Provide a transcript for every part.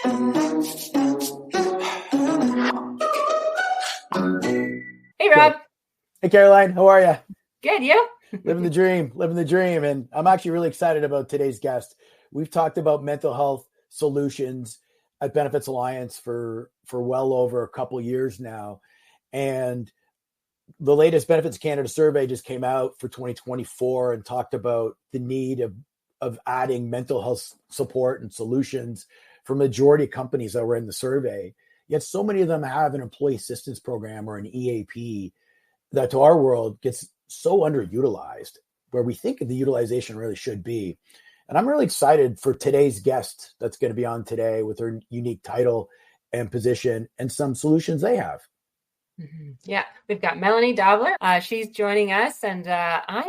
Hey, Rob. Hey, Carolyne, how are you? Good, you? Living the dream. And I'm actually really excited about today's guest. We've talked about mental health solutions at Benefits Alliance for well over a couple of years now. And the latest Benefits Canada survey just came out for 2024 and talked about the need of adding mental health support and solutions for majority of companies that were in the survey. Yet so many of them have an employee assistance program or an EAP that to our world gets so underutilized, where we think the utilization really should be. And I'm really excited for today's guest that's going to be on today with her unique title and position and some solutions they have. Yeah, we've got Melanie Dobler. She's joining us, and I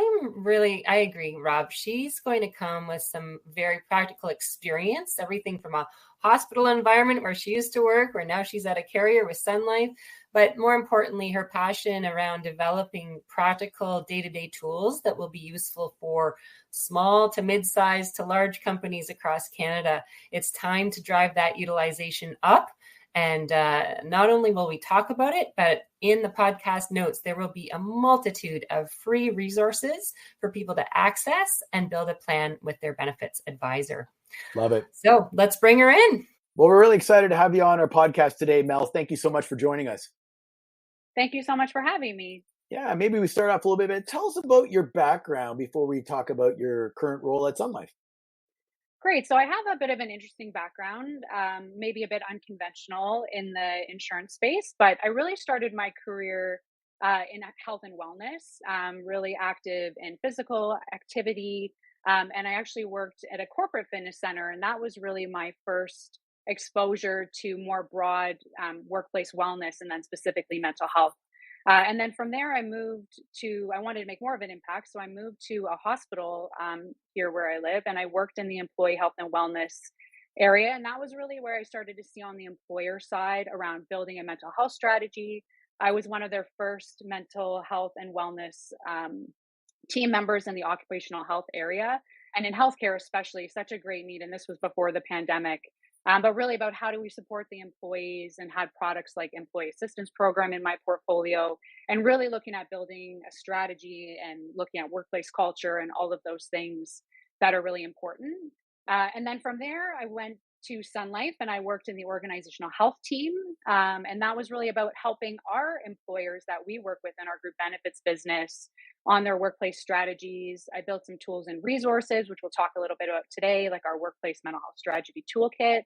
agree, Rob. She's going to come with some very practical experience, everything from a hospital environment where she used to work, where now she's at a carrier with Sun Life, but more importantly, her passion around developing practical day-to-day tools that will be useful for small to mid-sized to large companies across Canada. It's time to drive that utilization up. And not only will we talk about it, but in the podcast notes, there will be a multitude of free resources for people to access and build a plan with their benefits advisor. Love it. So let's bring her in. Well, we're really excited to have you on our podcast today, Mel. Thank you so much for joining us. Thank you so much for having me. Yeah, maybe we start off a little bit. Tell us about your background before we talk about your current role at Sun Life. Great. So I have a bit of an interesting background, maybe a bit unconventional in the insurance space, but I really started my career in health and wellness, really active in physical activity. And I actually worked at a corporate fitness center, and that was really my first exposure to more broad workplace wellness and then specifically mental health. And then from there, I wanted to make more of an impact. So I moved to a hospital here where I live, and I worked in the employee health and wellness area. And that was really where I started to see on the employer side around building a mental health strategy. I was one of their first mental health and wellness team members in the occupational health area. And in healthcare, especially, such a great need. And this was before the pandemic. But really about how do we support the employees, and had products like employee assistance program in my portfolio, and really looking at building a strategy and looking at workplace culture and all of those things that are really important. And then from there, I went to Sun Life and I worked in the organizational health team. And that was really about helping our employers that we work with in our group benefits business on their workplace strategies. I built some tools and resources, which we'll talk a little bit about today, like our workplace mental health strategy toolkit.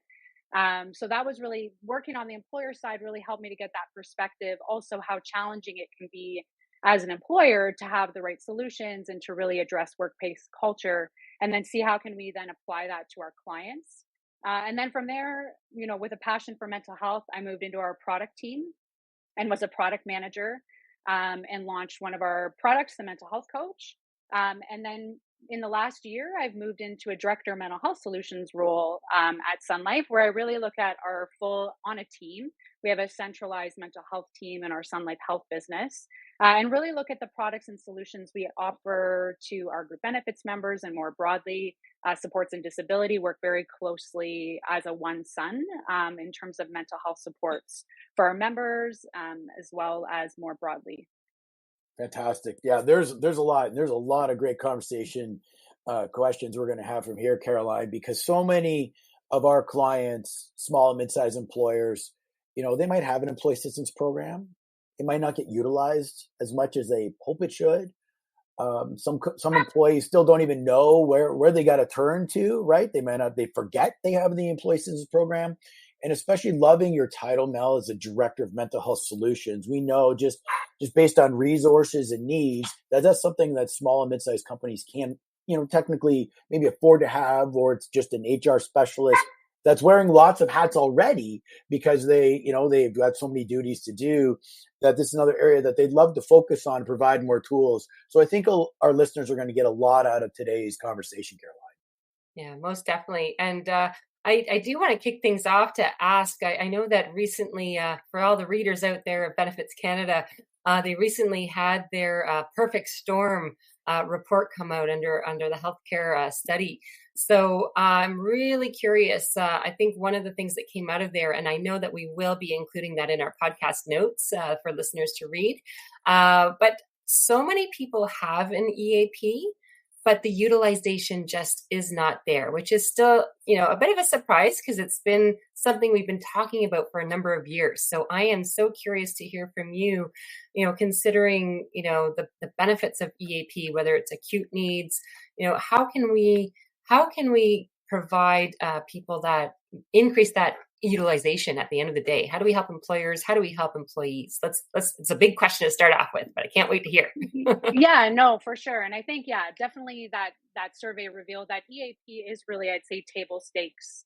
So that was really working on the employer side, really helped me to get that perspective. Also, how challenging it can be as an employer to have the right solutions and to really address workplace culture, and then see how can we then apply that to our clients. And then from there, with a passion for mental health, I moved into our product team and was a product manager, and launched one of our products, the Mental Health Coach. And then in the last year, I've moved into a director of mental health solutions role at Sun Life, where I really look at our on a team. We have a centralized mental health team in our Sun Life Health business, and really look at the products and solutions we offer to our group benefits members, and more broadly, supports and disability. Work very closely as a one Sun in terms of mental health supports for our members, as well as more broadly. Fantastic. Yeah, there's a lot of great conversation questions we're going to have from here, Carolyne, because so many of our clients, small and mid-sized employers, they might have an employee assistance program. It might not get utilized as much as they hope it should. Some employees still don't even know where they got to turn to, right? They forget they have the employee assistance program. And especially loving your title, Mel, as a director of mental health solutions. We know just based on resources and needs, that's something that small and mid-sized companies can, technically maybe afford to have, or it's just an HR specialist that's wearing lots of hats already because they've got so many duties to do, that this is another area that they'd love to focus on, provide more tools. So I think our listeners are going to get a lot out of today's conversation, Carolyne. Yeah, most definitely. And I do want to kick things off to ask, I know that recently, for all the readers out there of Benefits Canada, they recently had their perfect storm report come out under the healthcare study. So I'm really curious. I think one of the things that came out of there, and I know that we will be including that in our podcast notes for listeners to read, but so many people have an EAP, but the utilization just is not there, which is still, a bit of a surprise because it's been something we've been talking about for a number of years. So I am so curious to hear from you, considering, the benefits of EAP, whether it's acute needs, how can we provide people that increase that utilization at the end of the day? How do we help employers? How do we help employees? It's a big question to start off with, but I can't wait to hear. Yeah, no, for sure. And I think, definitely that survey revealed that EAP is really, I'd say, table stakes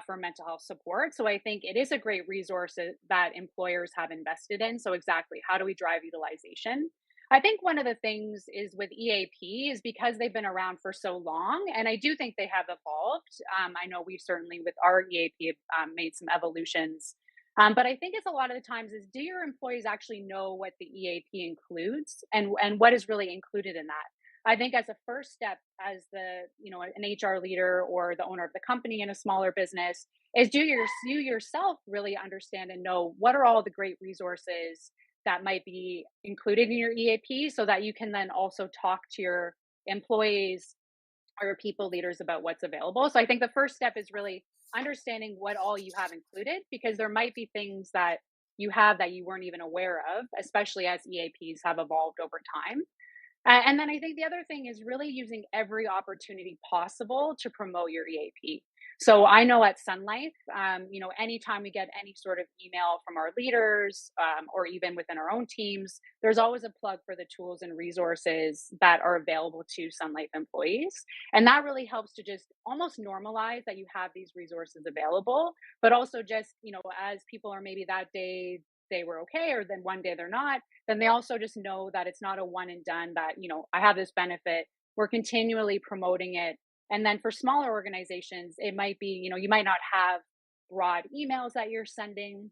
for mental health support. So I think it is a great resource that employers have invested in. So exactly, how do we drive utilization? I think one of the things is with EAP is because they've been around for so long, and I do think they have evolved. I know we certainly with our EAP made some evolutions, but I think it's a lot of the times is, do your employees actually know what the EAP includes and what is really included in that? I think as a first step, as an HR leader or the owner of the company in a smaller business, is you yourself really understand and know what are all the great resources that might be included in your EAP, so that you can then also talk to your employees or your people leaders about what's available. So I think the first step is really understanding what all you have included, because there might be things that you have that you weren't even aware of, especially as EAPs have evolved over time. And then I think the other thing is really using every opportunity possible to promote your EAP. So I know at Sun Life, anytime we get any sort of email from our leaders or even within our own teams, there's always a plug for the tools and resources that are available to Sun Life employees. And that really helps to just almost normalize that you have these resources available, but also just, as people are maybe that day they were okay, or then one day they're not, then they also just know that it's not a one and done, that, I have this benefit, we're continually promoting it. And then for smaller organizations, it might be, you might not have broad emails that you're sending,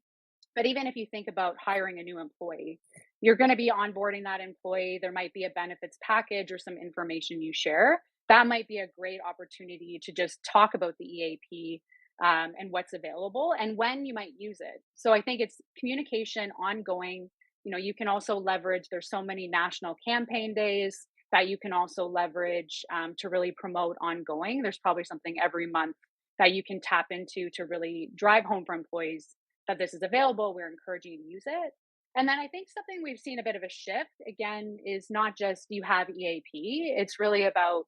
but even if you think about hiring a new employee, you're going to be onboarding that employee. There might be a benefits package or some information you share. That might be a great opportunity to just talk about the EAP and what's available and when you might use it. So I think it's communication ongoing. You can also leverage, there's so many national campaign days that you can also leverage to really promote ongoing. There's probably something every month that you can tap into to really drive home for employees that this is available. We're encouraging you to use it. And then I think something we've seen a bit of a shift, again, is not just you have EAP, it's really about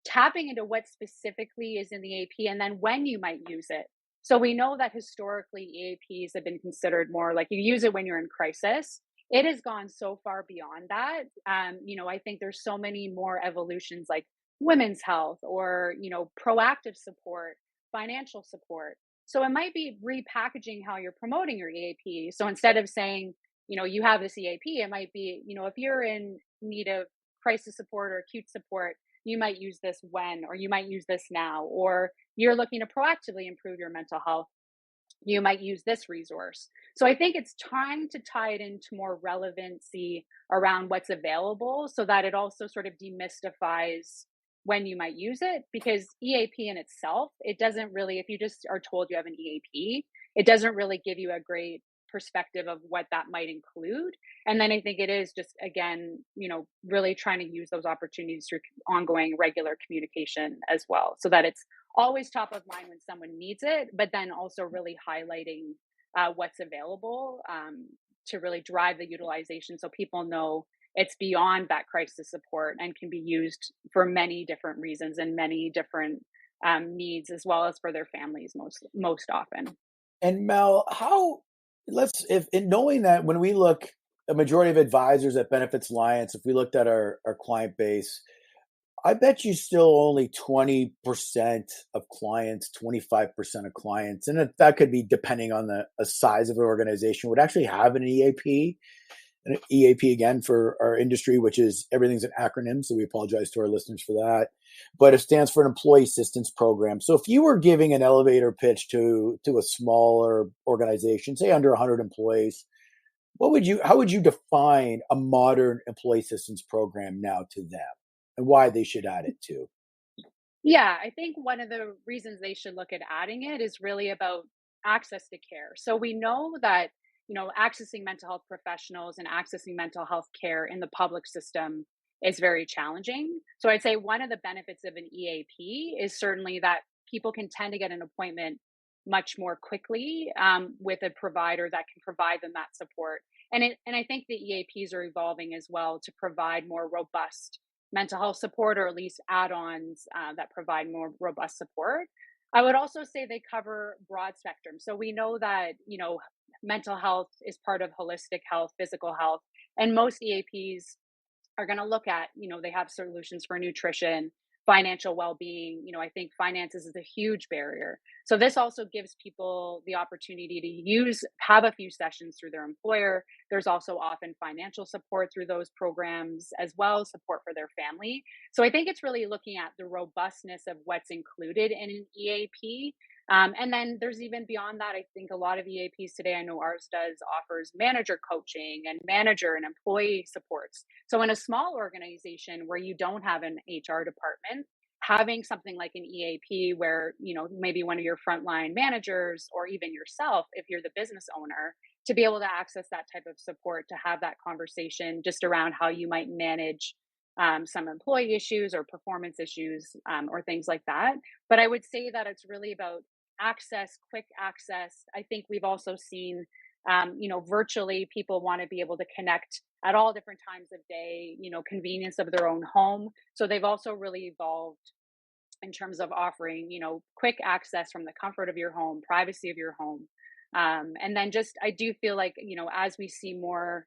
tapping into what specifically is in the EAP and then when you might use it. So we know that historically EAPs have been considered more like you use it when you're in crisis. It has gone so far beyond that. I think there's so many more evolutions like women's health or, proactive support, financial support. So it might be repackaging how you're promoting your EAP. So instead of saying, you have this EAP, it might be, if you're in need of crisis support or acute support, you might use this when, or you might use this now, or you're looking to proactively improve your mental health, you might use this resource. So I think it's trying to tie it into more relevancy around what's available so that it also sort of demystifies when you might use it, because EAP in itself, it doesn't really, if you just are told you have an EAP, it doesn't really give you a great perspective of what that might include. And then I think it is just, again, really trying to use those opportunities through ongoing regular communication as well, so that it's always top of mind when someone needs it, but then also really highlighting what's available to really drive the utilization so people know it's beyond that crisis support and can be used for many different reasons and many different needs, as well as for their families most often. And Mel, if in knowing that when we look, a majority of advisors at Benefits Alliance, if we looked at our client base, I bet you still only 20% of clients, 25% of clients, and that could be depending on the size of an organization, would actually have an EAP. An EAP, again, for our industry, which is everything's an acronym, so we apologize to our listeners for that. But it stands for an employee assistance program. So if you were giving an elevator pitch to a smaller organization, say under 100 employees, how would you define a modern employee assistance program now to them? and why they should add it too. Yeah, I think one of the reasons they should look at adding it is really about access to care. So we know that, accessing mental health professionals and accessing mental health care in the public system is very challenging. So I'd say one of the benefits of an EAP is certainly that people can tend to get an appointment much more quickly with a provider that can provide them that support. And I think the EAPs are evolving as well to provide more robust mental health support, or at least add-ons that provide more robust support. I would also say they cover broad spectrum. So we know that, mental health is part of holistic health, physical health, and most EAPs are going to look at, they have solutions for nutrition, financial well-being. I think finances is a huge barrier. So this also gives people the opportunity to have a few sessions through their employer. There's also often financial support through those programs, as well as support for their family. So I think it's really looking at the robustness of what's included in an EAP. And then there's even beyond that. I think a lot of EAPs today, I know ours does, offers manager coaching and manager and employee supports. So in a small organization where you don't have an HR department, having something like an EAP where, maybe one of your frontline managers, or even yourself, if you're the business owner, to be able to access that type of support, to have that conversation just around how you might manage some employee issues or performance issues, or things like that. But I would say that it's really about access, quick access. I think we've also seen, virtually people want to be able to connect at all different times of day, convenience of their own home. So they've also really evolved in terms of offering, quick access from the comfort of your home, privacy of your home. And then just, I do feel like, as we see more,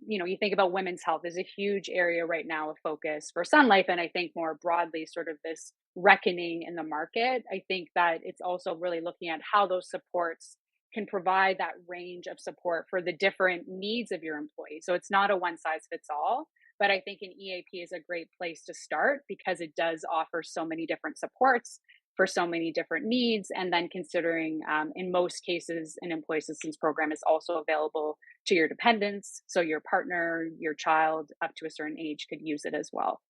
you think about women's health is a huge area right now of focus for Sun Life. And I think more broadly, sort of this reckoning in the market. I think that it's also really looking at how those supports can provide that range of support for the different needs of your employees. So it's not a one size fits all, but I think an EAP is a great place to start because it does offer so many different supports for so many different needs. And then considering, in most cases, an employee assistance program is also available to your dependents. So your partner, your child up to a certain age could use it as well.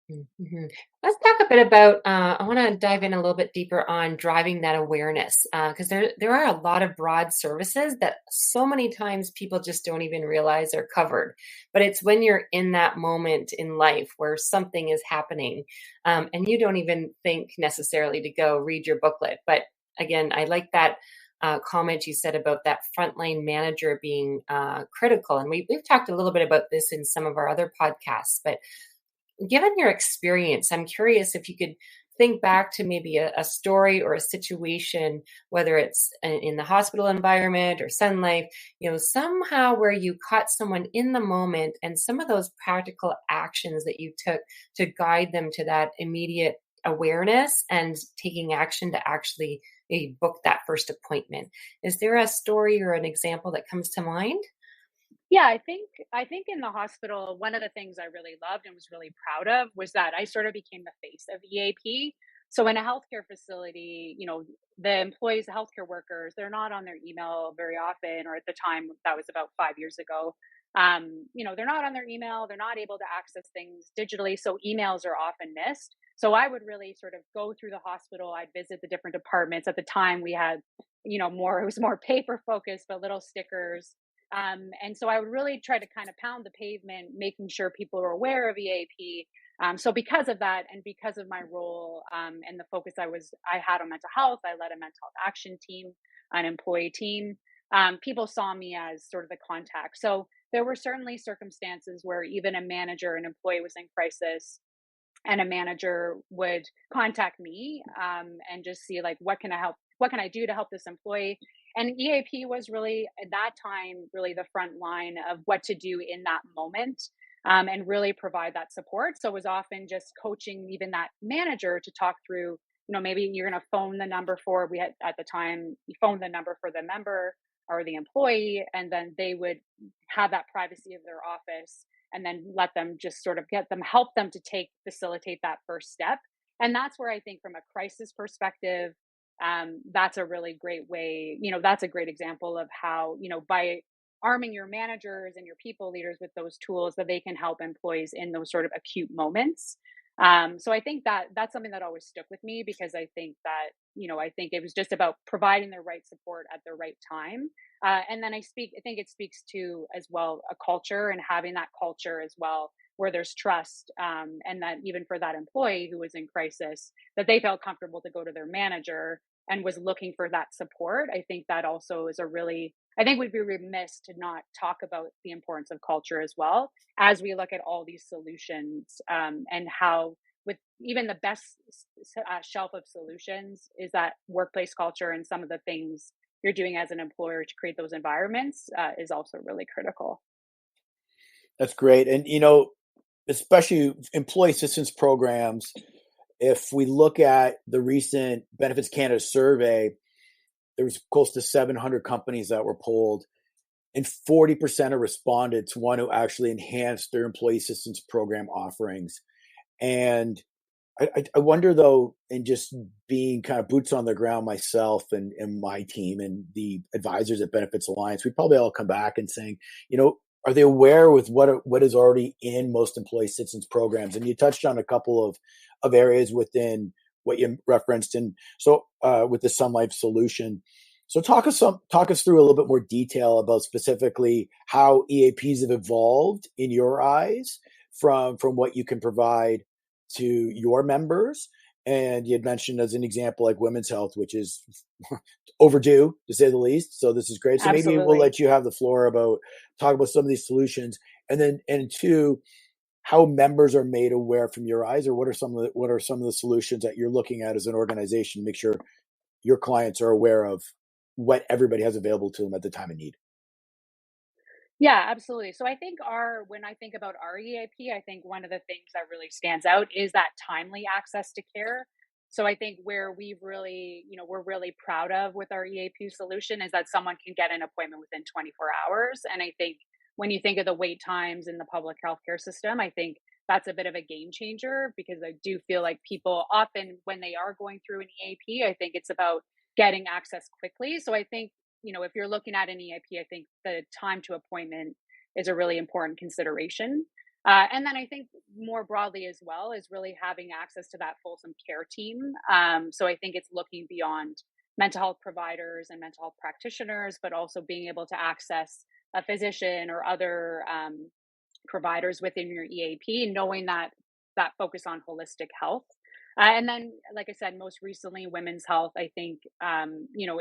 Mhm. Let's talk a bit about. I want to dive in a little bit deeper on driving that awareness, because there are a lot of broad services that so many times people just don't even realize are covered. But it's when you're in that moment in life where something is happening, and you don't even think necessarily to go read your booklet. But again, I like that comment you said about that frontline manager being critical, and we've talked a little bit about this in some of our other podcasts, but given your experience, I'm curious if you could think back to maybe a story or a situation, whether it's in the hospital environment or Sun Life, somehow where you caught someone in the moment and some of those practical actions that you took to guide them to that immediate awareness and taking action to actually maybe book that first appointment. Is there a story or an example that comes to mind? Yeah, I think in the hospital, one of the things I really loved and was really proud of was that I sort of became the face of EAP. So in a healthcare facility, the employees, the healthcare workers, they're not on their email very often, or at the time that was about 5 years ago. They're not on their email, they're not able to access things digitally, so emails are often missed. So I would really sort of go through the hospital, I'd visit the different departments. At the time we had, more, it was more paper focused, but little stickers, and so I would really try to kind of pound the pavement, making sure people are aware of EAP. So because of that, and because of my role, and the focus I had on mental health, I led a mental health action team, an employee team. People saw me as sort of the contact. So there were certainly circumstances where even a manager, an employee was in crisis, and a manager would contact me, and just see, like, what can I help, what can I do to help this employee. And EAP was really at that time really the front line of what to do in that moment, and really provide that support. So it was often just coaching even that manager to talk through, maybe you're going to phone the number for, we had at the time, you phone the number for the member or the employee, and then they would have that privacy of their office, and then let them just sort of help them to facilitate that first step. And that's where I think from a crisis perspective, that's a really great way, that's a great example of how, by arming your managers and your people leaders with those tools that they can help employees in those sort of acute moments. So I think that that's something that always stuck with me, because I think that, I think it was just about providing the right support at the right time. And then I think it speaks to as well a culture, and having that culture as well where there's trust, and that even for that employee who was in crisis, that they felt comfortable to go to their manager and was looking for that support. I think that also is I think we'd be remiss to not talk about the importance of culture as well, as we look at all these solutions, and how with even the best shelf of solutions is that workplace culture, and some of the things you're doing as an employer to create those environments is also really critical. That's great. And, especially employee assistance programs, if we look at the recent Benefits Canada survey, there was close to 700 companies that were polled, and 40% of respondents want to actually enhance their employee assistance program offerings. And I wonder, though, in just being kind of boots on the ground myself and my team and the advisors at Benefits Alliance, we probably all come back and saying, are they aware with what is already in most employee assistance programs? And you touched on a couple of areas within what you referenced, and so with the Sun Life solution. So talk us through a little bit more detail about specifically how EAPs have evolved in your eyes from what you can provide to your members. And you had mentioned as an example, like women's health, which is overdue to say the least. So this is great. So maybe we'll Absolutely. let you have the floor about talk about some of these solutions, and two, how members are made aware from your eyes, or what are some of the solutions that you're looking at as an organization to make sure your clients are aware of what everybody has available to them at the time of need. Yeah, absolutely. So I think when I think about our EAP, I think one of the things that really stands out is that timely access to care. So I think where we're really proud of with our EAP solution is that someone can get an appointment within 24 hours. And I think when you think of the wait times in the public healthcare system, I think that's a bit of a game changer, because I do feel like people often, when they are going through an EAP, I think it's about getting access quickly. So I think, if you're looking at an EAP, I think the time to appointment is a really important consideration. And then I think more broadly as well is really having access to that fulsome care team. So I think it's looking beyond mental health providers and mental health practitioners, but also being able to access a physician or other providers within your EAP, knowing that focus on holistic health. And then, like I said, most recently, women's health, I think,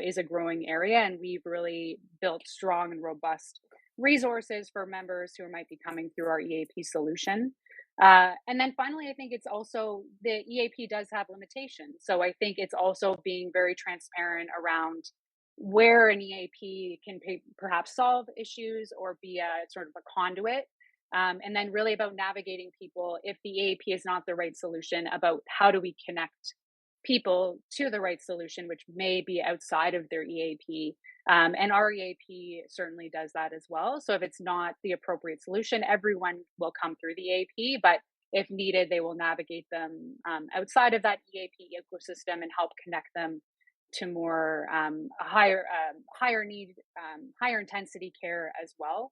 is a growing area, and we've really built strong and robust resources for members who might be coming through our EAP solution. And then finally, I think it's also the EAP does have limitations. So I think it's also being very transparent around where an EAP can perhaps solve issues or be a sort of a conduit, and then really about navigating people if the EAP is not the right solution, about how do we connect people to the right solution, which may be outside of their EAP. And our EAP certainly does that as well. So if it's not the appropriate solution, everyone will come through the EAP, but if needed, they will navigate them outside of that EAP ecosystem and help connect them to more higher need, higher intensity care as well.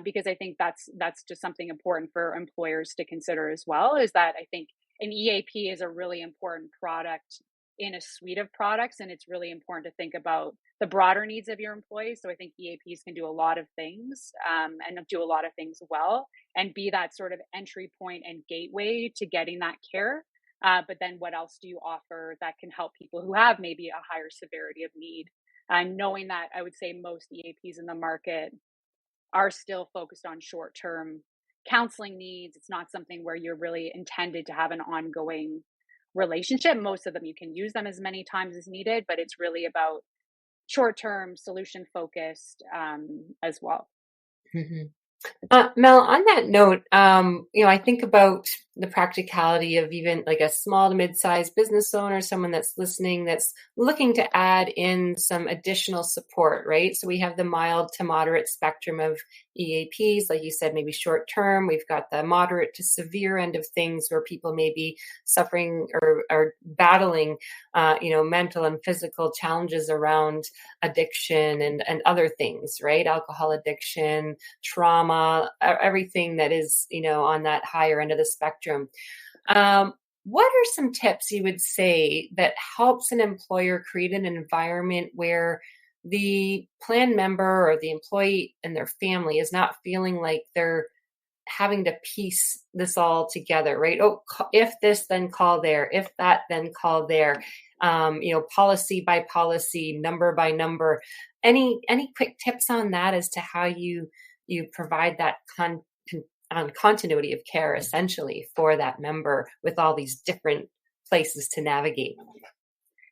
Because I think that's just something important for employers to consider as well, is that I think an EAP is a really important product in a suite of products, and it's really important to think about the broader needs of your employees. So I think EAPs can do a lot of things, and do a lot of things well, and be that sort of entry point and gateway to getting that care. But then what else do you offer that can help people who have maybe a higher severity of need? And knowing that, I would say most EAPs in the market are still focused on short-term counseling needs. It's not something where you're really intended to have an ongoing relationship. Most of them, you can use them as many times as needed, but it's really about short-term solution focused, as well. Mm-hmm. Mel, on that note, I think about the practicality of even like a small to mid-sized business owner, someone that's listening, that's looking to add in some additional support, right? So we have the mild to moderate spectrum of EAPs, like you said, maybe short term. We've got the moderate to severe end of things where people may be suffering or battling, mental and physical challenges around addiction and other things, right? Alcohol addiction, trauma, everything that is, on that higher end of the spectrum. What are some tips you would say that helps an employer create an environment where the plan member or the employee and their family is not feeling like they're having to piece this all together, right? Oh, if this, then call there. If that, then call there. Policy by policy, number by number. Any quick tips on that as to how you provide that continuity of care essentially for that member with all these different places to navigate?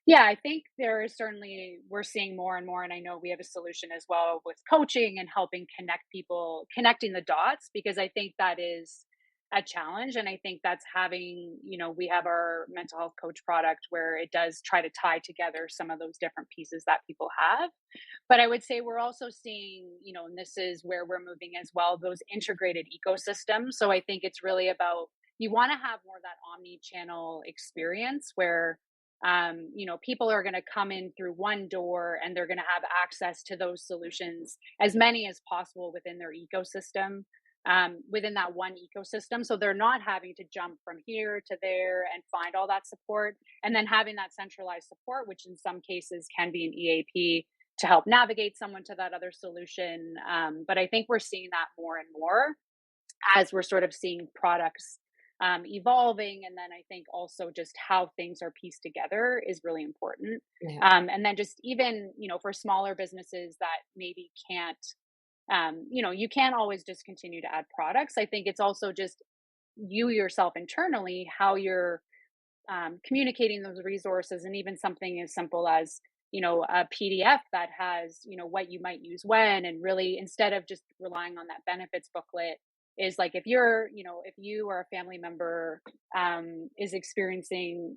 Yeah, I think there is certainly, we're seeing more and more, and I know we have a solution as well with coaching and helping connecting the dots, because I think that is a challenge. And I think that's having, we have our mental health coach product where it does try to tie together some of those different pieces that people have. But I would say we're also seeing, and this is where we're moving as well, those integrated ecosystems. So I think it's really about, you want to have more of that omni-channel experience where people are going to come in through one door and they're going to have access to those solutions, as many as possible within their ecosystem, within that one ecosystem. So they're not having to jump from here to there and find all that support, and then having that centralized support, which in some cases can be an EAP to help navigate someone to that other solution. But I think we're seeing that more and more as we're sort of seeing products evolving. And then I think also just how things are pieced together is really important. Yeah. And then just even, for smaller businesses that maybe can't, you can't always just continue to add products. I think it's also just you yourself internally, how you're communicating those resources, and even something as simple as, a PDF that has, what you might use when, and really instead of just relying on that benefits booklet, is like if you're, if you or a family member is experiencing,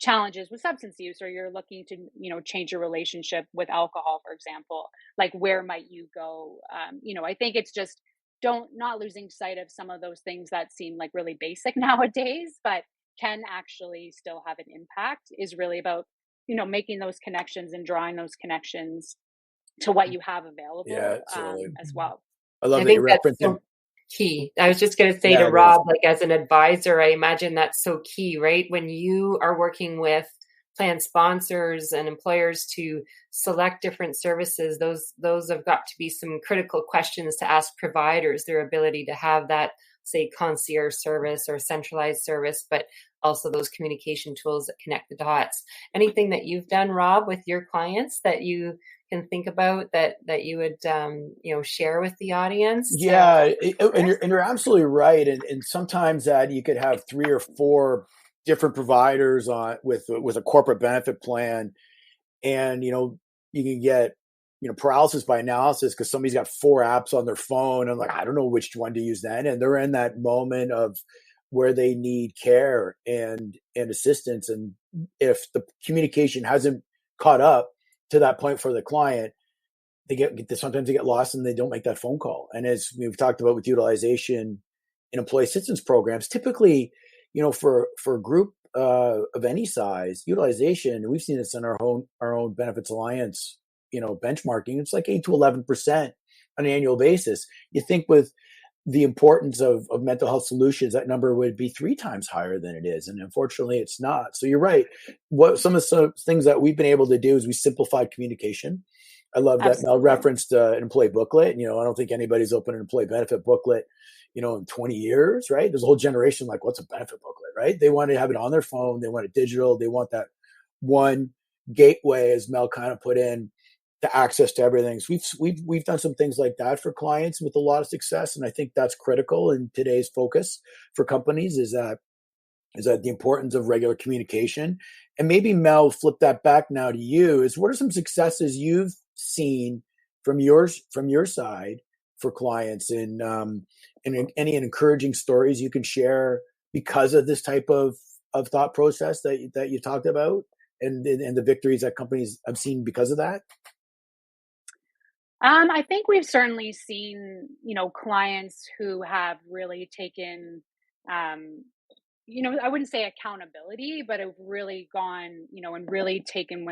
challenges with substance use, or you're looking to, change your relationship with alcohol, for example, like where might you go? I think it's just not losing sight of some of those things that seem like really basic nowadays, but can actually still have an impact, is really about, making those connections and drawing those connections to what you have available as well. I love I that you think that's referenced so key. I was just going to say to it Rob, is. like as an advisor, I imagine that's so key, right? When you are working with plan sponsors and employers to select different services, those have got to be some critical questions to ask providers, their ability to have that, say, concierge service or centralized service, but also those communication tools that connect the dots. Anything that you've done, Rob, with your clients that you can think about that you would share with the audience? Yeah, and you're absolutely right. And sometimes that you could have 3 or 4 different providers on with a corporate benefit plan, and you can get paralysis by analysis because somebody's got 4 apps on their phone, and like, I don't know which one to use then, and they're in that moment of where they need care and assistance, and if the communication hasn't caught up to that point for the client, sometimes they get lost and they don't make that phone call. And as we've talked about with utilization in employee assistance programs, typically, for a group of any size, utilization, we've seen this in our own Benefits Alliance, benchmarking, it's like 8 to 11% on an annual basis. You think with the importance of mental health solutions, that number would be 3 times higher than it is. And unfortunately, it's not. So you're right. What some of the things that we've been able to do is we simplified communication. I love that Mel referenced an employee booklet. I don't think anybody's opened an employee benefit booklet, in 20 years, right? There's a whole generation like, what's a benefit booklet, right? They want to have it on their phone. They want it digital. They want that one gateway, as Mel kind of put in, to access to everything. So we've done some things like that for clients with a lot of success. And I think that's critical in today's focus for companies, is that the importance of regular communication. And maybe Mel, flip that back now to you, is what are some successes you've seen from your side for clients in any encouraging stories you can share because of this type of thought process that you talked about, and the victories that companies have seen because of that? I think we've certainly seen, clients who have really taken, um, I wouldn't say accountability, but have really gone, and really taken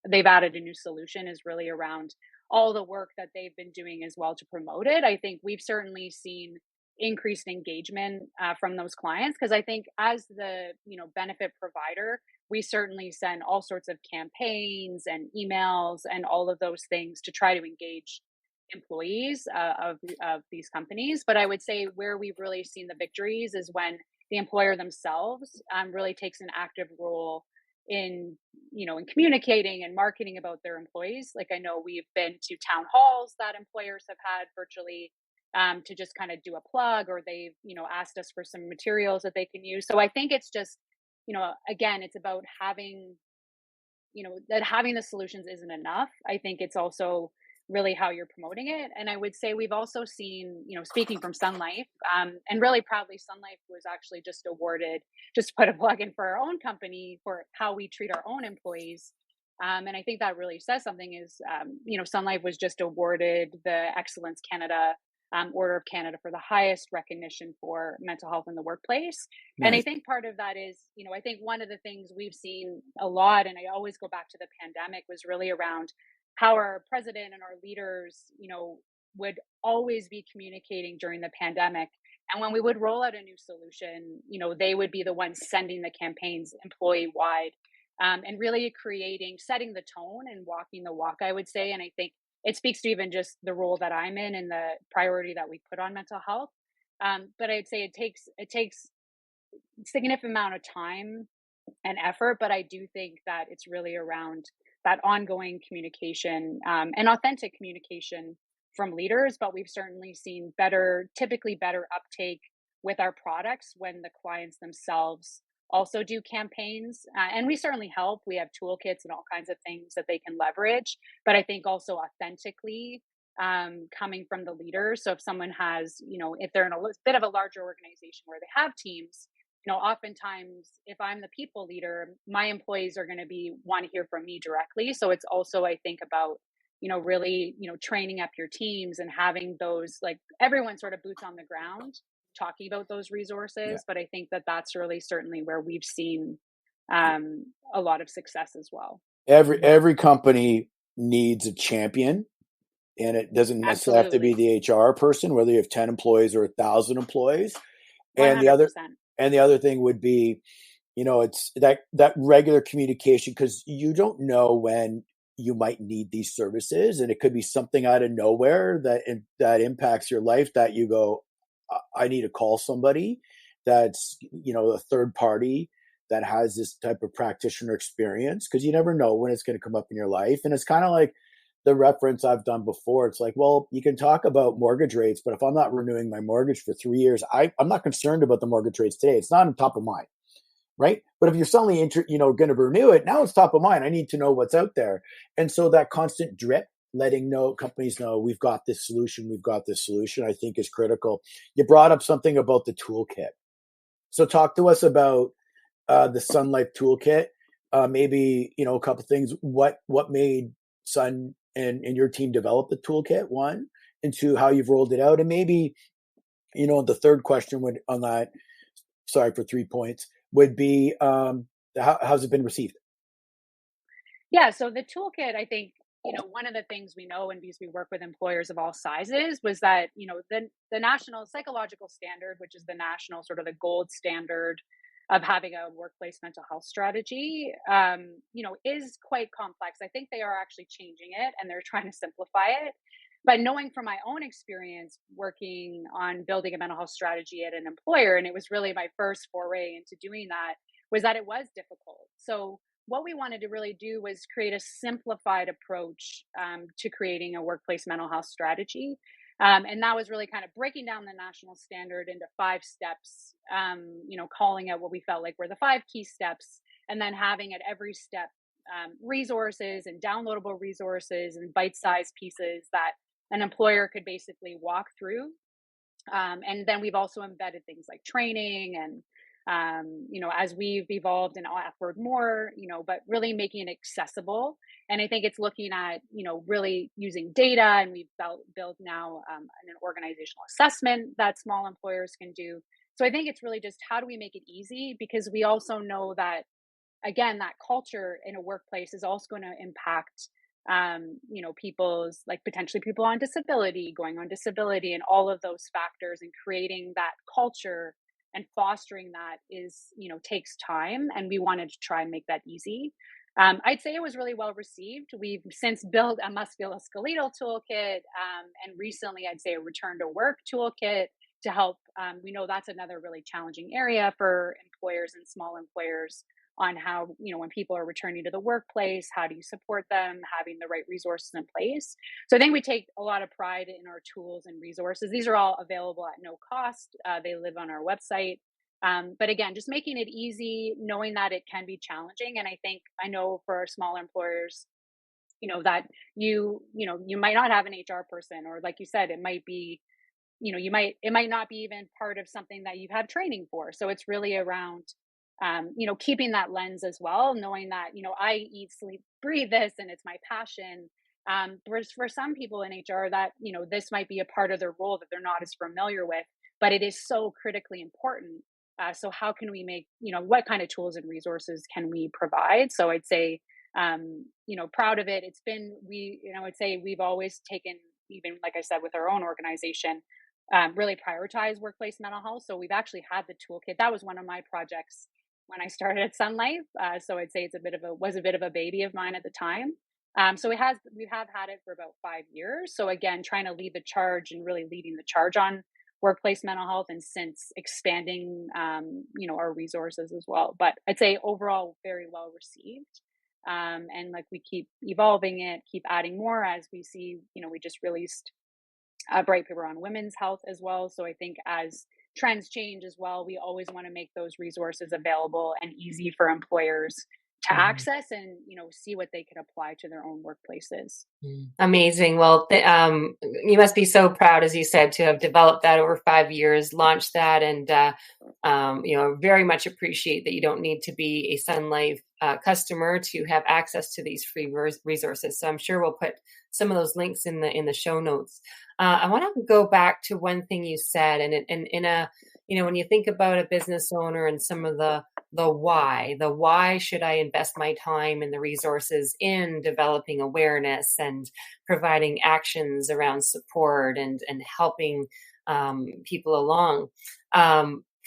they've added a new solution is really around all the work that they've been doing as well to promote it. I think we've certainly seen increased engagement from those clients because I think as the benefit provider, we certainly send all sorts of campaigns and emails and all of those things to try to engage employees of these companies. But I would say where we've really seen the victories is when the employer themselves really takes an active role in in communicating and marketing about their employees. Like I know we've been to town halls that employers have had virtually to just kind of do a plug, or they've asked us for some materials that they can use. So I think it's just again, it's about having that having the solutions isn't enough. I think it's also really how you're promoting it. And I would say we've also seen, speaking from Sun Life, and really proudly, Sun Life was actually just awarded, just to put a plug in for our own company for how we treat our own employees. And I think that really says something is, Sun Life was just awarded the Excellence Canada Order of Canada for the highest recognition for mental health in the workplace. And I Nice. think part of that is, I think one of the things we've seen a lot, and I always go back to the pandemic, was really around how our president and our leaders, would always be communicating during the pandemic. And when we would roll out a new solution, they would be the ones sending the campaigns employee wide, and really setting the tone and walking the walk, I would say. And I think it speaks to even just the role that I'm in and the priority that we put on mental health. But I'd say it takes significant amount of time and effort, but I do think that it's really around that ongoing communication and authentic communication from leaders. But we've certainly seen typically better uptake with our products when the clients themselves also do campaigns. And we certainly help. We have toolkits and all kinds of things that they can leverage. But I think also authentically coming from the leaders. So if someone has, if they're in a bit of a larger organization where they have teams, oftentimes if I'm the people leader, my employees are going to want to hear from me directly. So it's also, I think, about, really, training up your teams and having those, like, everyone sort of boots on the ground talking about those Yeah. resources. But I think that that's really certainly where we've seen a lot of success as well. Every company needs a champion, and it doesn't necessarily have to be Absolutely. the HR person, whether you have 10 employees or 1,000 employees. And the other 100%. thing would be, it's that regular communication, because you don't know when you might need these services, and it could be something out of nowhere that impacts your life, that you go, I need to call somebody that's a third party that has this type of practitioner experience, because you never know when it's going to come up in your life. And it's kind of like the reference I've done before. It's like, well, you can talk about mortgage rates, but if I'm not renewing my mortgage for 3 years, I'm not concerned about the mortgage rates today. It's not on top of mind, right? But if you're suddenly going to renew it, now it's top of mind. I need to know what's out there. And so that constant drip, letting companies know we've got this solution, I think is critical. You brought up something about the toolkit. So talk to us about the Sun Life toolkit. Maybe, a couple things. What made Sun and your team develop the toolkit, one, and two, how you've rolled it out. And maybe, the third question on that, sorry for 3 points, would be how's it been received? Yeah, so the toolkit, I think, one of the things we know, and because we work with employers of all sizes, was that, the national psychological standard, which is the national sort of the gold standard of having a workplace mental health strategy, is quite complex. I think they are actually changing it and they're trying to simplify it. But knowing from my own experience working on building a mental health strategy at an employer, and it was really my first foray into doing that, was that it was difficult. So what we wanted to really do was create a simplified approach to creating a workplace mental health strategy. And that was really kind of breaking down the national standard into 5 steps, calling out what we felt like were the 5 key steps, and then having at every step resources and downloadable resources and bite-sized pieces that an employer could basically walk through And then we've also embedded things like training and, as we've evolved and offered more, but really making it accessible. And I think it's looking at, really using data, and we've built now an organizational assessment that small employers can do. So I think it's really just how do we make it easy? Because we also know that, again, that culture in a workplace is also going to impact people's, like, potentially people on disability, going on disability, and all of those factors, and creating that culture and fostering that is, takes time, and we wanted to try and make that easy. I'd say it was really well received. We've since built a musculoskeletal toolkit, and recently I'd say a return to work toolkit to help. We know that's another really challenging area for employers and small employers, on how, when people are returning to the workplace, how do you support them, having the right resources in place. So I think we take a lot of pride in our tools and resources. These are all available at no cost. They live on our website. But again, just making it easy, knowing that it can be challenging. And I know for our smaller employers, that you might not have an HR person, or like you said, it might be, it might not be even part of something that you've had training for. So it's really around, keeping that lens as well, knowing that, I eat, sleep, breathe this, and it's my passion. For some people in HR, that, this might be a part of their role that they're not as familiar with, but it is so critically important. So how can we make, what kind of tools and resources can we provide? So I'd say, proud of it. It's been, I'd say we've always taken, even like I said, with our own organization, really prioritize workplace mental health. So we've actually had the toolkit. That was one of my projects when I started at Sun Life. So I'd say it's was a bit of a baby of mine at the time. So we have had it for about 5 years. So again, trying to lead the charge and really leading the charge on workplace mental health, and since expanding, our resources as well. But I'd say overall, very well received. And like, we keep evolving it, keep adding more as we see, we just released a bright paper on women's health as well. So I think as trends change as well, we always want to make those resources available and easy for employers to access, and see what they can apply to their own workplaces. Amazing. Well, you must be so proud, as you said, to have developed that over 5 years, launched that, and very much appreciate that you don't need to be a Sun Life customer to have access to these free resources. So I'm sure we'll put some of those links in the show notes. I want to go back to one thing you said, and in a, when you think about a business owner and some of the why should I invest my time and the resources in developing awareness and providing actions around support and helping people along,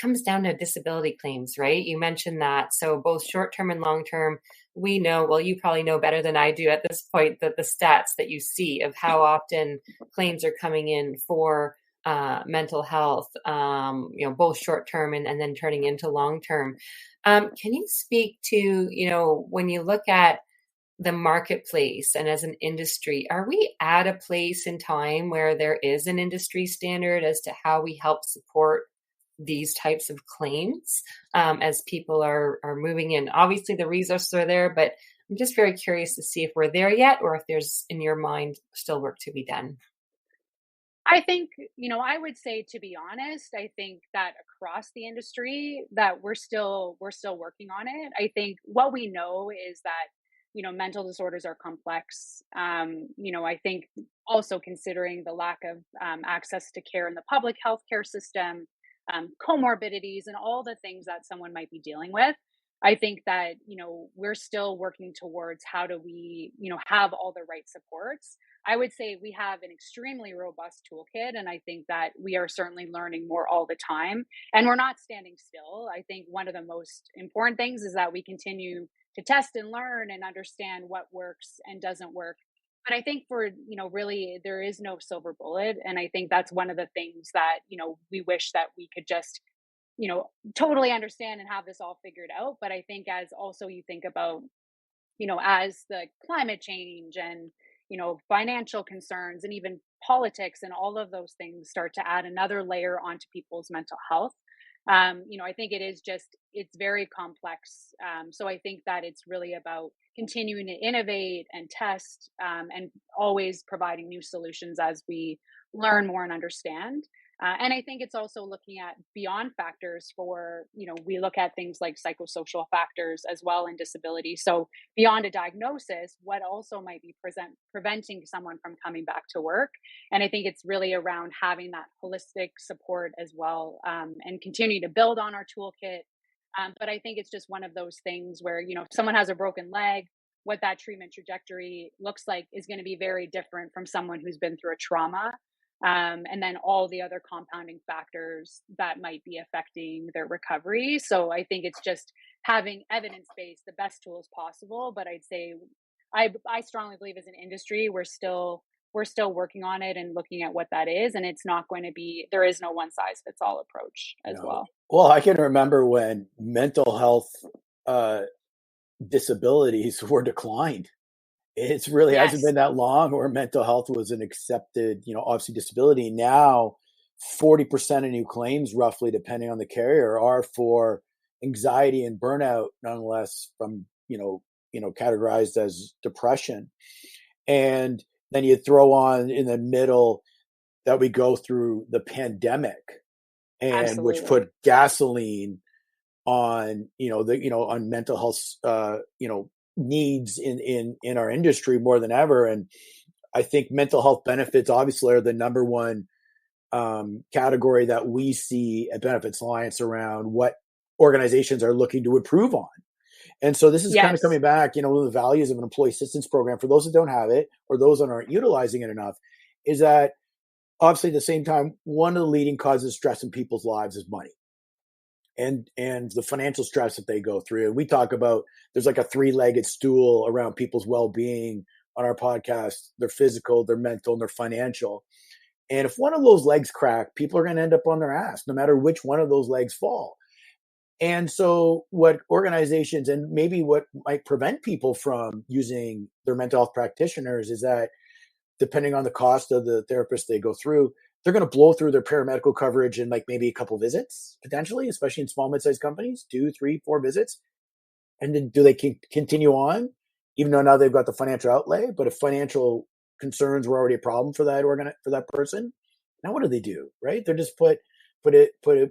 comes down to disability claims, right? You mentioned that. So both short-term and long-term, we know, well, you probably know better than I do at this point, that the stats that you see of how often claims are coming in for mental health, both short-term and then turning into long-term. Can you speak to, when you look at the marketplace and as an industry, are we at a place in time where there is an industry standard as to how we help support these types of claims as people are moving in? Obviously, the resources are there, but I'm just very curious to see if we're there yet, or if there's, in your mind, still work to be done. I think, I would say, to be honest, I think that across the industry that we're still working on it. I think what we know is that, mental disorders are complex. I think also considering the lack of access to care in the public healthcare system, comorbidities, and all the things that someone might be dealing with. I think that, we're still working towards how do we, have all the right supports. I would say we have an extremely robust toolkit, and I think that we are certainly learning more all the time, and we're not standing still. I think one of the most important things is that we continue to test and learn and understand what works and doesn't work. But I think for, really, there is no silver bullet. And I think that's one of the things that, we wish that we could just, totally understand and have this all figured out. But I think as also you think about, as the climate change and, financial concerns and even politics and all of those things start to add another layer onto people's mental health, I think it's very complex. So I think that it's really about continuing to innovate and test, and always providing new solutions as we learn more and understand. And I think it's also looking at beyond factors for, we look at things like psychosocial factors as well in disability. So beyond a diagnosis, what also might be preventing someone from coming back to work? And I think it's really around having that holistic support as well, and continue to build on our toolkit. But I think it's just one of those things where, if someone has a broken leg, what that treatment trajectory looks like is going to be very different from someone who's been through a trauma, and then all the other compounding factors that might be affecting their recovery. So I think it's just having evidence based, the best tools possible. But I'd say I strongly believe as an industry, we're still working on it and looking at what that is. And it's not going to be, there is no one size fits all approach as No. well. Well, I can remember when mental health uh, disabilities were declined. It's really hasn't Yes, been that long where mental health was an accepted, obviously disability. Now, 40% of new claims, roughly, depending on the carrier, are for anxiety and burnout, nonetheless, from, categorized as depression. And then you throw on in the middle that we go through the pandemic, and which absolutely. put gasoline on on mental health needs in our industry more than ever. And I think mental health benefits obviously are the number one category that we see at Benefits Alliance around what organizations are looking to improve on. And so this is kind of Yes. coming back, one of the values of an employee assistance program for those that don't have it or those that aren't utilizing it enough is that obviously at the same time, one of the leading causes of stress in people's lives is money and the financial stress that they go through. And we talk about there's like a three-legged stool around people's well-being on our podcast: their physical, their mental, and their financial. And if one of those legs crack, people are going to end up on their ass, no matter which one of those legs fall. And so what organizations and maybe what might prevent people from using their mental health practitioners is that depending on the cost of the therapist they go through, they're going to blow through their paramedical coverage in like maybe a couple visits, potentially, especially in small, mid-sized companies, 2, 3, 4 visits. And then do they continue on, even though now they've got the financial outlay? But if financial concerns were already a problem for that person, now what do? Right? They're just put it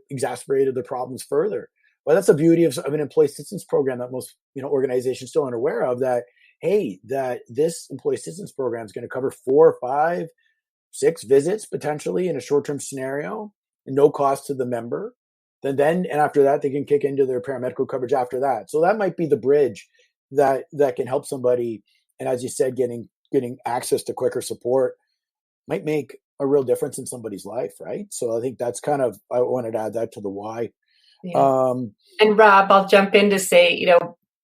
exacerbated their problems further. Well, that's the beauty of an employee assistance program that most organizations still aren't aware of. That hey, that this employee assistance program is going to cover 4, 5, 6 visits potentially in a short-term scenario, no cost to the member. And after that, they can kick into their paramedical coverage after that. So that might be the bridge that can help somebody. And as you said, getting access to quicker support might make a real difference in somebody's life, right? So I think that's kind of, I wanted to add that to the why. Yeah. And Rob, I'll jump in to say,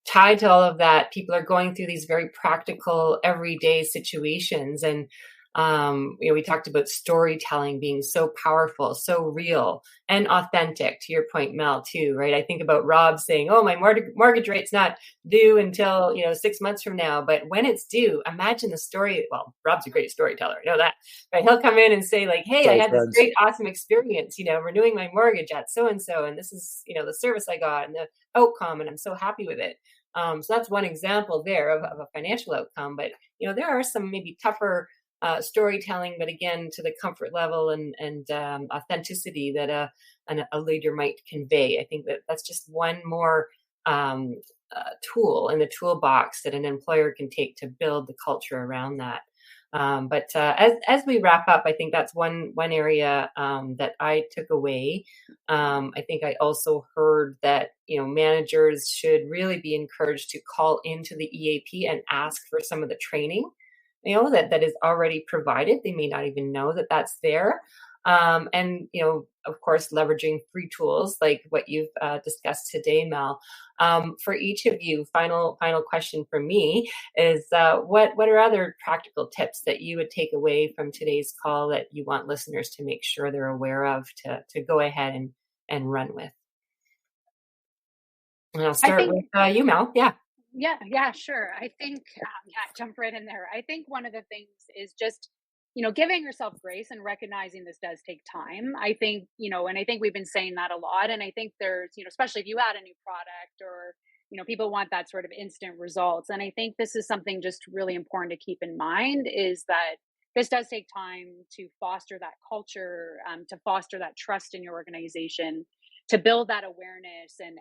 tied to all of that, people are going through these very practical, everyday situations. And, we talked about storytelling being so powerful, so real and authentic, to your point, Mel, too, right? I think about Rob saying, oh, my mortgage rate's not due until, 6 months from now. But when it's due, imagine the story. Well, Rob's a great storyteller. I know that. But he'll come in and say like, hey, I Sorry, had this friends. great, awesome experience, renewing my mortgage at so-and-so. And this is, the service I got and the outcome. And I'm so happy with it. So that's one example there of a financial outcome. But, there are some maybe tougher storytelling, but again, to the comfort level and authenticity that a leader might convey. I think that's just one more tool in the toolbox that an employer can take to build the culture around that. But as we wrap up, I think that's one area that I took away. I think I also heard that managers should really be encouraged to call into the EAP and ask for some of the training that is already provided. They may not even know that that's there. And, of course, leveraging free tools like what you've discussed today, Mel. For each of you, final question from me is what are other practical tips that you would take away from today's call that you want listeners to make sure they're aware of to go ahead and run with? And I'll start with you, Mel. Yeah. Yeah, sure. I think, jump right in there. I think one of the things is just, giving yourself grace and recognizing this does take time. I think, and I think we've been saying that a lot. And I think there's, especially if you add a new product or, people want that sort of instant results. And I think this is something just really important to keep in mind is that, this does take time to foster that culture, to foster that trust in your organization, to build that awareness, and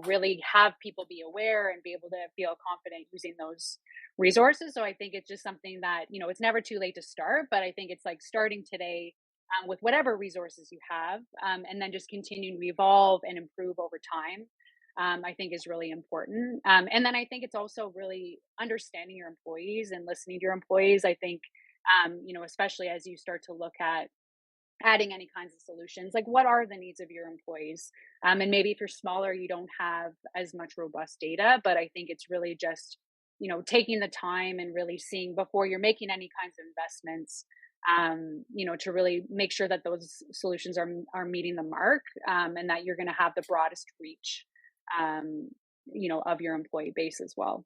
really have people be aware and be able to feel confident using those resources. So I think it's just something that, it's never too late to start, but I think it's like starting today, with whatever resources you have, and then just continuing to evolve and improve over time. I think is really important. And then I think it's also really understanding your employees and listening to your employees. I think, especially as you start to look at adding any kinds of solutions, like what are the needs of your employees? And maybe if you're smaller, you don't have as much robust data, but I think it's really just, taking the time and really seeing before you're making any kinds of investments, to really make sure that those solutions are meeting the mark, and that you're going to have the broadest reach, of your employee base as well.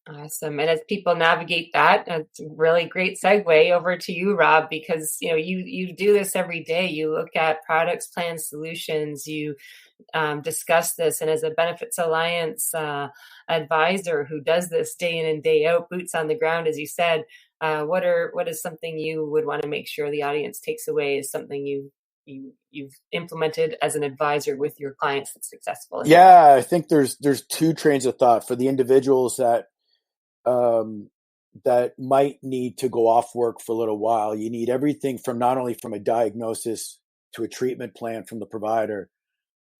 Awesome. And as people navigate that, it's a really great segue over to you, Rob, because you do this every day. You look at products, plans, solutions. You discuss this, and as a Benefits Alliance advisor who does this day in and day out, boots on the ground, as you said, what is something you would want to make sure the audience takes away as something you've implemented as an advisor with your clients that's successful? Yeah, I think there's two trains of thought for the individuals that might need to go off work for a little while. You need everything from not only from a diagnosis to a treatment plan from the provider,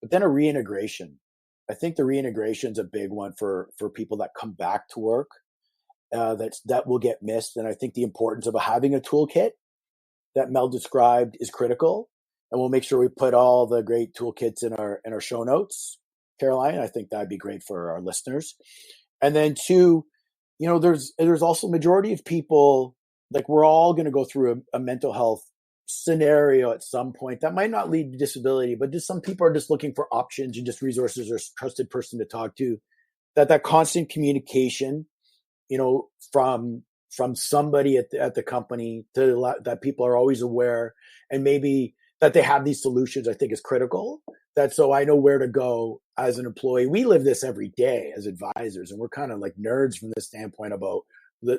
but then a reintegration. I think the reintegration is a big one for people that come back to work. That will get missed, and I think the importance of having a toolkit that Mel described is critical. And we'll make sure we put all the great toolkits in our show notes, Caroline. I think that'd be great for our listeners. And then two, there's also a majority of people, like we're all going to go through a mental health scenario at some point that might not lead to disability, but just some people are just looking for options and just resources or a trusted person to talk to. That constant communication, from somebody at the company to that people are always aware, and maybe that they have these solutions, I think is critical. That so I know where to go as an employee. We live this every day as advisors, and we're kind of like nerds from this standpoint about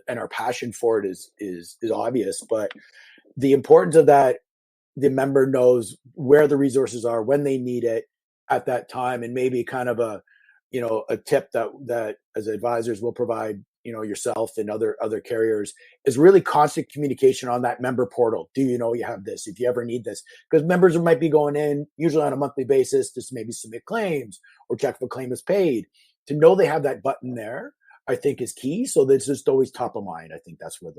and our passion for it is obvious. But the importance of that, the member knows where the resources are when they need it at that time, and maybe kind of a tip that as advisors will provide, yourself and other carriers, is really constant communication on that member portal. Do you know you have this if you ever need this? Because members might be going in usually on a monthly basis to maybe submit claims or check if a claim is paid. To know they have that button there, I think is key. So that's just always top of mind. I think that's where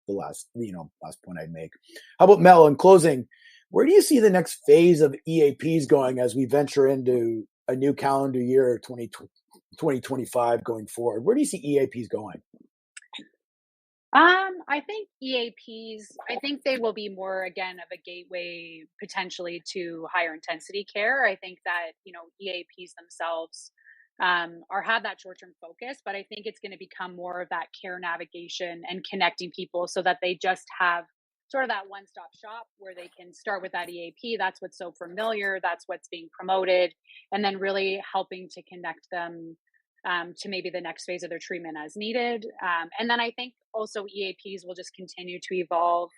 the last point I'd make. How about Mel, in closing, where do you see the next phase of EAPs going as we venture into a new calendar year, 2025 going forward? Where do you see EAPs going? I think EAPs, I think they will be more, again, of a gateway potentially to higher intensity care. I think that, EAPs themselves have that short-term focus, but I think it's going to become more of that care navigation and connecting people so that they just have sort of that one-stop shop where they can start with that EAP. That's what's so familiar. That's what's being promoted. And then really helping to connect them to maybe the next phase of their treatment as needed. And then I think also EAPs will just continue to evolve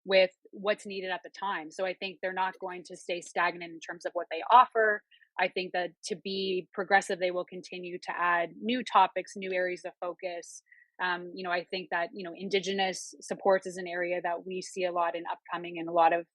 with what's needed at the time. So I think they're not going to stay stagnant in terms of what they offer. I think that to be progressive, they will continue to add new topics, new areas of focus. I think that, Indigenous supports is an area that we see a lot in upcoming and a lot of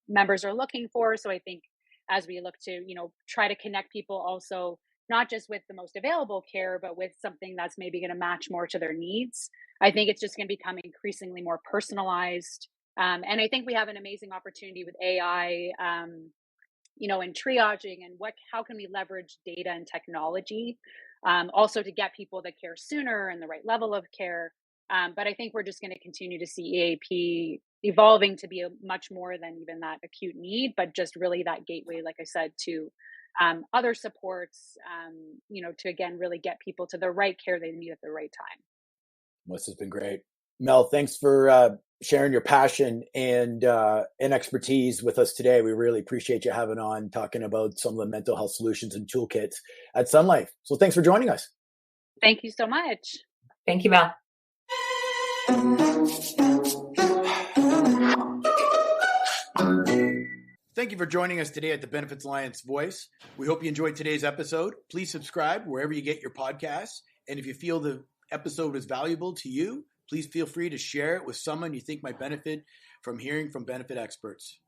members are looking for. So I think as we look to, try to connect people also, not just with the most available care, but with something that's maybe going to match more to their needs. I think it's just going to become increasingly more personalized. And I think we have an amazing opportunity with AI, in triaging and how can we leverage data and technology, also to get people the care sooner and the right level of care. But I think we're just going to continue to see EAP evolving to be a much more than even that acute need, but just really that gateway, like I said, to other supports, to again, really get people to the right care they need at the right time. This has been great. Mel, thanks for sharing your passion and expertise with us today. We really appreciate you having on, talking about some of the mental health solutions and toolkits at Sun Life. So thanks for joining us. Thank you so much. Thank you, Mel. thank you for joining us today at the Benefits Alliance Voice. We hope you enjoyed today's episode. Please subscribe wherever you get your podcasts. And if you feel the episode was valuable to you, please feel free to share it with someone you think might benefit from hearing from benefit experts.